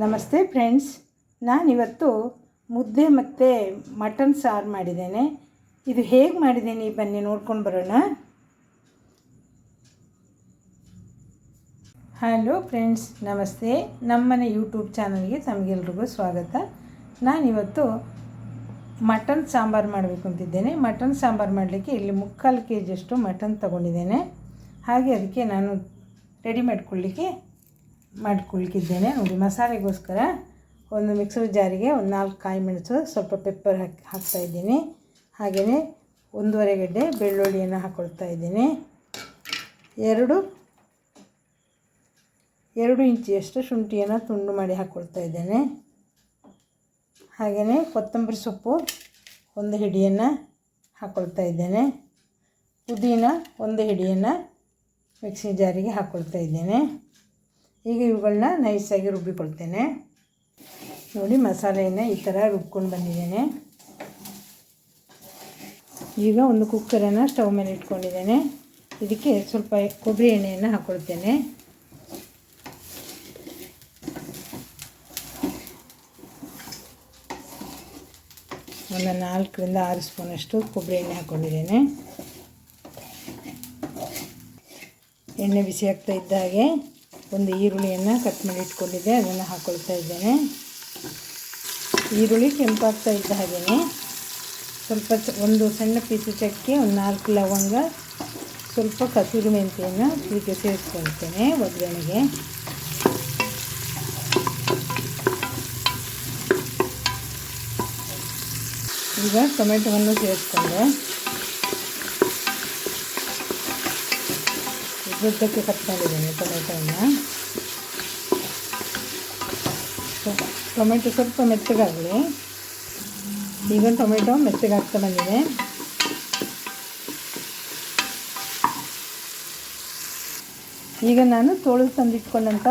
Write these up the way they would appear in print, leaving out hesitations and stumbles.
ನಮಸ್ತೆ ಫ್ರೆಂಡ್ಸ್, ನಾನಿವತ್ತು ಮುದ್ದೆ ಮತ್ತು ಮಟನ್ ಸಾರು ಮಾಡಿದ್ದೇನೆ. ಇದು ಹೇಗೆ ಮಾಡಿದ್ದೇನೆ ಬನ್ನಿ ನೋಡ್ಕೊಂಡು ಬರೋಣ. ಹಲೋ ಫ್ರೆಂಡ್ಸ್, ನಮಸ್ತೆ. ನಮ್ಮನೆ ಯೂಟ್ಯೂಬ್ ಚಾನಲ್ಗೆ ತಮಗೆಲ್ರಿಗೂ ಸ್ವಾಗತ. ನಾನಿವತ್ತು ಮಟನ್ ಸಾಂಬಾರು ಮಾಡಬೇಕು ಅಂತಿದ್ದೇನೆ. ಮಟನ್ ಸಾಂಬಾರು ಮಾಡಲಿಕ್ಕೆ ಇಲ್ಲಿ 3/4 kg ಮಟನ್ ತೊಗೊಂಡಿದ್ದೇನೆ. ಹಾಗೆ ಅದಕ್ಕೆ ನಾನು ರೆಡಿ ಮಾಡ್ಕೊಳ್ಳಿಕ್ಕಿದ್ದೇನೆ. ನೋಡಿ, ಮಸಾಲೆಗೋಸ್ಕರ ಒಂದು ಮಿಕ್ಸರ್ ಜಾರಿಗೆ ಒಂದು 4 ಕಾಯಿ ಮೆಣಸು, ಸ್ವಲ್ಪ ಪೆಪ್ಪರ್ ಹಾಕ್ತಾಯಿದ್ದೀನಿ. ಹಾಗೆಯೇ 1.5 ಗಡ್ಡೆ ಬೆಳ್ಳುಳ್ಳಿಯನ್ನು ಹಾಕ್ಕೊಳ್ತಾ ಇದ್ದೀನಿ. 2 ಇಂಚಿಯಷ್ಟು ಶುಂಠಿಯನ್ನು ತುಂಡು ಮಾಡಿ ಹಾಕ್ಕೊಳ್ತಾ ಇದ್ದೇನೆ. ಹಾಗೆಯೇ ಕೊತ್ತಂಬರಿ ಸೊಪ್ಪು 1 ಹಿಡಿಯನ್ನು ಹಾಕ್ಕೊಳ್ತಾ ಇದ್ದೇನೆ. ಪುದೀನ 1 ಹಿಡಿಯನ್ನು ಮಿಕ್ಸಿ ಜಾರಿಗೆ ಹಾಕ್ಕೊಳ್ತಾ ಇದ್ದೇನೆ. ಈಗ ಇವುಗಳನ್ನ ನೈಸಾಗಿ ರುಬ್ಬಿಕೊಳ್ತೇನೆ. ನೋಡಿ, ಮಸಾಲೆಯನ್ನು ಈ ಥರ ರುಬ್ಕೊಂಡು ಬಂದಿದ್ದೇನೆ. ಈಗ ಒಂದು ಕುಕ್ಕರನ್ನು ಸ್ಟವ್ ಮೇಲೆ ಇಟ್ಕೊಂಡಿದ್ದೇನೆ. ಇದಕ್ಕೆ ಸ್ವಲ್ಪ ಕೊಬ್ಬರಿ ಎಣ್ಣೆಯನ್ನು ಹಾಕ್ಕೊಳ್ತೇನೆ. ಒಂದು 4ರಿಂದ 6 ಸ್ಪೂನಷ್ಟು ಕೊಬ್ಬರಿ ಎಣ್ಣೆ ಹಾಕ್ಕೊಂಡಿದ್ದೇನೆ. ಎಣ್ಣೆ ಬಿಸಿ ಆಗ್ತಾ ಇದ್ದ ಹಾಗೆ ಒಂದು ಈರುಳ್ಳಿಯನ್ನು ಕಟ್ ಮಾಡಿ ಇಟ್ಕೊಂಡಿದ್ದೆ, ಅದನ್ನು ಹಾಕ್ಕೊಳ್ತಾ ಇದ್ದೇನೆ. ಈರುಳ್ಳಿ ಕೆಂಪಾಗ್ತಾ ಇದ್ದ ಹಾಗೆಯೇ ಸ್ವಲ್ಪ ಒಂದು ಸಣ್ಣ ಪೀಸು ಚಕ್ಕೆ, ಒಂದು 4 ಲವಂಗ, ಸ್ವಲ್ಪ ಕಸೂರಿ ಮೆಂತ್ಯೆಯನ್ನು ಇದಕ್ಕೆ ಸೇರಿಸ್ಕೊಳ್ತೇನೆ ಒಗ್ಗರಣೆಗೆ. ಈಗ ಟೊಮೆಟೊವನ್ನು ಸೇರಿಸ್ಕೊಂಡೆ. ಉದ್ದಕ್ಕೆ ಕಟ್ ಮಾಡಿದ್ದೇನೆ ಟೊಮೆಟೊವನ್ನು. ಟೊಮೆಟೊ ಸ್ವಲ್ಪ ಮೆತ್ತಗಾಗಲಿ. ಈಗ ಟೊಮೆಟೊ ಮೆತ್ತಗಾಗ್ತಾ ಬಂದಿದೆ. ಈಗ ನಾನು ತೊಳೆದು ತಂದಿಟ್ಕೊಂಡಂಥ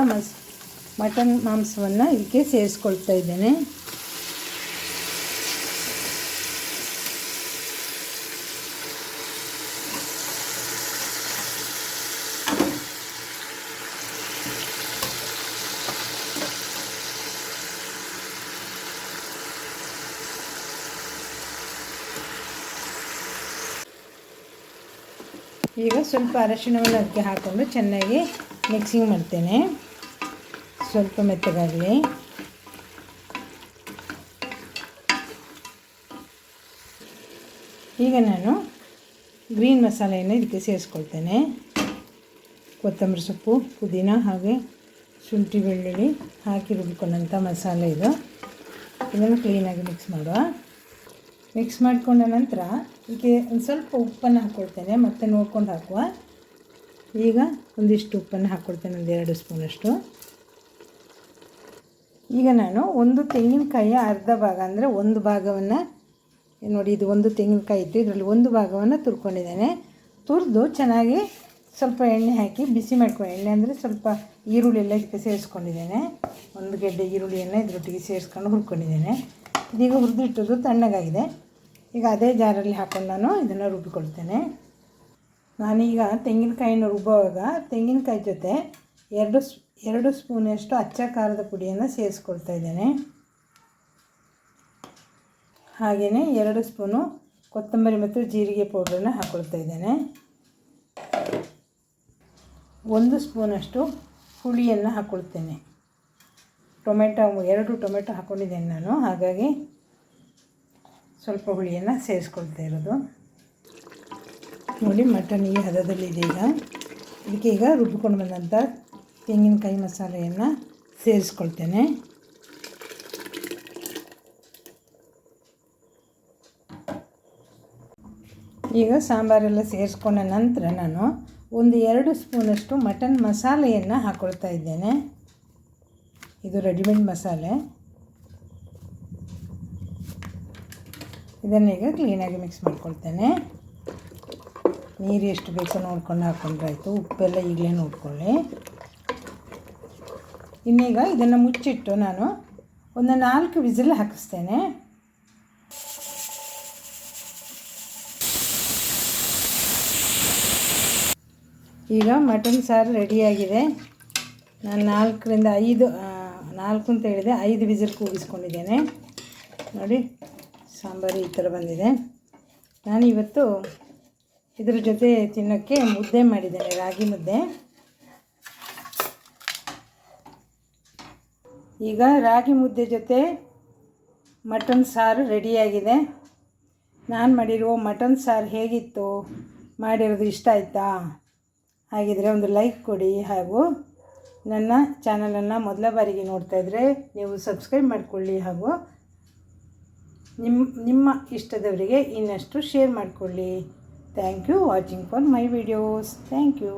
ಮಟನ್ ಮಾಂಸವನ್ನು ಇದಕ್ಕೆ ಸೇರಿಸ್ಕೊಳ್ತಾ ಇದ್ದೇನೆ. ಈಗ ಸ್ವಲ್ಪ ಅರಶಿಣವನ್ನು ಅದಕ್ಕೆ ಹಾಕ್ಕೊಂಡು ಚೆನ್ನಾಗಿ ಮಿಕ್ಸಿಂಗ್ ಮಾಡ್ತೇನೆ. ಸ್ವಲ್ಪ ಮೆತ್ತಗಾಗಲಿ. ಈಗ ನಾನು ಗ್ರೀನ್ ಮಸಾಲೆಯನ್ನು ಇದಕ್ಕೆ ಸೇರಿಸ್ಕೊಳ್ತೇನೆ. ಕೊತ್ತಂಬರಿ ಸೊಪ್ಪು, ಪುದೀನ ಹಾಗೆ ಶುಂಠಿ ಬೆಳ್ಳುಳ್ಳಿ ಹಾಕಿ ರುಬ್ಕೊಂಡಂಥ ಮಸಾಲೆ ಇದು. ಇದನ್ನು ಕ್ಲೀನಾಗಿ ಮಿಕ್ಸ್ ಮಾಡುವ. ಮಿಕ್ಸ್ ಮಾಡಿಕೊಂಡ ನಂತರ ಇದಕ್ಕೆ ಒಂದು ಸ್ವಲ್ಪ ಉಪ್ಪನ್ನು ಹಾಕ್ಕೊಳ್ತೇನೆ, ಮತ್ತು ನೋಡ್ಕೊಂಡು ಹಾಕುವ. ಈಗ ಒಂದಿಷ್ಟು ಉಪ್ಪನ್ನು ಹಾಕ್ಕೊಳ್ತೇನೆ, ಒಂದು 2 ಸ್ಪೂನಷ್ಟು. ಈಗ ನಾನು ಒಂದು ತೆಂಗಿನಕಾಯಿಯ ಅರ್ಧ ಭಾಗ, ಅಂದರೆ ಒಂದು ಭಾಗವನ್ನು ನೋಡಿ, ಇದು ಒಂದು ತೆಂಗಿನಕಾಯಿ ಇತ್ತು, ಇದರಲ್ಲಿ ಒಂದು ಭಾಗವನ್ನು ತುರ್ಕೊಂಡಿದ್ದೇನೆ. ತುರಿದು ಚೆನ್ನಾಗಿ ಸ್ವಲ್ಪ ಎಣ್ಣೆ ಹಾಕಿ ಬಿಸಿ ಮಾಡ್ಕೊಂಡು, ಎಣ್ಣೆ ಅಂದರೆ ಸ್ವಲ್ಪ ಈರುಳ್ಳಿ ಎಲ್ಲ ಇದಕ್ಕೆ ಸೇರಿಸ್ಕೊಂಡಿದ್ದೇನೆ. 1 ಗೆಡ್ಡೆ ಈರುಳ್ಳಿಯನ್ನು ಇದರೊಟ್ಟಿಗೆ ಸೇರಿಸ್ಕೊಂಡು ಹುರ್ಕೊಂಡಿದ್ದೇನೆ. ಇದೀಗ ಹುರಿದಿಟ್ಟದ್ದು ತಣ್ಣಗಾಗಿದೆ. ಈಗ ಅದೇ ಜಾರಲ್ಲಿ ಹಾಕ್ಕೊಂಡು ನಾನು ಇದನ್ನು ರುಬ್ಬಿಕೊಳ್ತೇನೆ. ನಾನೀಗ ತೆಂಗಿನಕಾಯಿನ ರುಬ್ಬುವಾಗ ತೆಂಗಿನಕಾಯಿ ಜೊತೆ 2 ಸ್ಪೂನಷ್ಟು ಅಚ್ಚ ಖಾರದ ಪುಡಿಯನ್ನು ಸೇರಿಸ್ಕೊಳ್ತಾ ಇದ್ದೇನೆ. ಹಾಗೆಯೇ 2 ಸ್ಪೂನು ಕೊತ್ತಂಬರಿ ಮತ್ತು ಜೀರಿಗೆ ಪೌಡ್ರನ್ನು ಹಾಕ್ಕೊಳ್ತಾ ಇದ್ದೇನೆ. 1 ಸ್ಪೂನಷ್ಟು ಹುಳಿಯನ್ನು ಹಾಕ್ಕೊಳ್ತೇನೆ. 2 ಟೊಮೆಟೊ ಹಾಕ್ಕೊಂಡಿದ್ದೇನೆ ನಾನು, ಹಾಗಾಗಿ ಸ್ವಲ್ಪ ಹುಳಿಯನ್ನು ಸೇರಿಸ್ಕೊಳ್ತಾ ಇರೋದು. ನೋಡಿ, ಮಟನ್ ಈ ಹದದಲ್ಲಿದೆ. ಇದಕ್ಕೆ ಈಗ ರುಬ್ಬಿಕೊಂಡು ಬಂದಂಥ ತೆಂಗಿನಕಾಯಿ ಮಸಾಲೆಯನ್ನು ಸೇರಿಸ್ಕೊಳ್ತೇನೆ. ಈಗ ಸಾಂಬಾರೆಲ್ಲ ಸೇರಿಸ್ಕೊಂಡ ನಂತರ ನಾನು ಒಂದು 2 ಸ್ಪೂನಷ್ಟು ಮಟನ್ ಮಸಾಲೆಯನ್ನು ಹಾಕ್ಕೊಳ್ತಾ ಇದ್ದೇನೆ. ಇದು ರೆಡಿಮೇಡ್ ಮಸಾಲೆ. ಇದನ್ನೀಗ ಕ್ಲೀನಾಗಿ ಮಿಕ್ಸ್ ಮಾಡ್ಕೊಳ್ತೇನೆ. ನೀರು ಎಷ್ಟು ಬೇಕೋ ನೋಡ್ಕೊಂಡು ಹಾಕ್ಕೊಂಡ್ರಾಯ್ತು. ಉಪ್ಪೆಲ್ಲ ಈಗಲೇ ನೋಡ್ಕೊಳ್ಳಿ. ಇನ್ನೀಗ ಇದನ್ನು ಮುಚ್ಚಿಟ್ಟು ನಾನು ಒಂದು 4 ವಿಸಿಲ್ ಹಾಕಿಸ್ತೇನೆ. ಈಗ ಮಟನ್ ಸಾರು ರೆಡಿಯಾಗಿದೆ. ನಾನು 4ರಿಂದ 5 4 ಅಂತ ಹೇಳಿದೆ, 5 ವಿಸಿಲ್ ಕೂಗಿಸ್ಕೊಂಡಿದ್ದೇನೆ. ನೋಡಿ ಸಾಂಬಾರು ಈ ಥರ ಬಂದಿದೆ. ನಾನು ಇವತ್ತು ಇದ್ರ ಜೊತೆ ತಿನ್ನೋಕ್ಕೆ ಮುದ್ದೆ ಮಾಡಿದ್ದೇನೆ, ರಾಗಿ ಮುದ್ದೆ. ಈಗ ರಾಗಿ ಮುದ್ದೆ ಜೊತೆ ಮಟನ್ ಸಾರು ರೆಡಿಯಾಗಿದೆ. ನಾನು ಮಾಡಿರುವ ಮಟನ್ ಸಾರು ಹೇಗಿತ್ತು, ಮಾಡಿರೋದು ಇಷ್ಟ ಆಯಿತಾ? ಹಾಗಿದ್ರೆ ಒಂದು ಲೈಕ್ ಕೊಡಿ, ಹಾಗೂ ನನ್ನ ಚಾನಲನ್ನು ಮೊದಲ ಬಾರಿಗೆ ನೋಡ್ತಾ ಇದ್ದರೆ ನೀವು ಸಬ್ಸ್ಕ್ರೈಬ್ ಮಾಡಿಕೊಳ್ಳಿ, ಹಾಗೂ ನಿಮ್ಮ ಇಷ್ಟದವರಿಗೆ ಇನ್ನಷ್ಟು ಶೇರ್ ಮಾಡಿಕೊಳ್ಳಿ. Thank you watching for my videos. Thank you.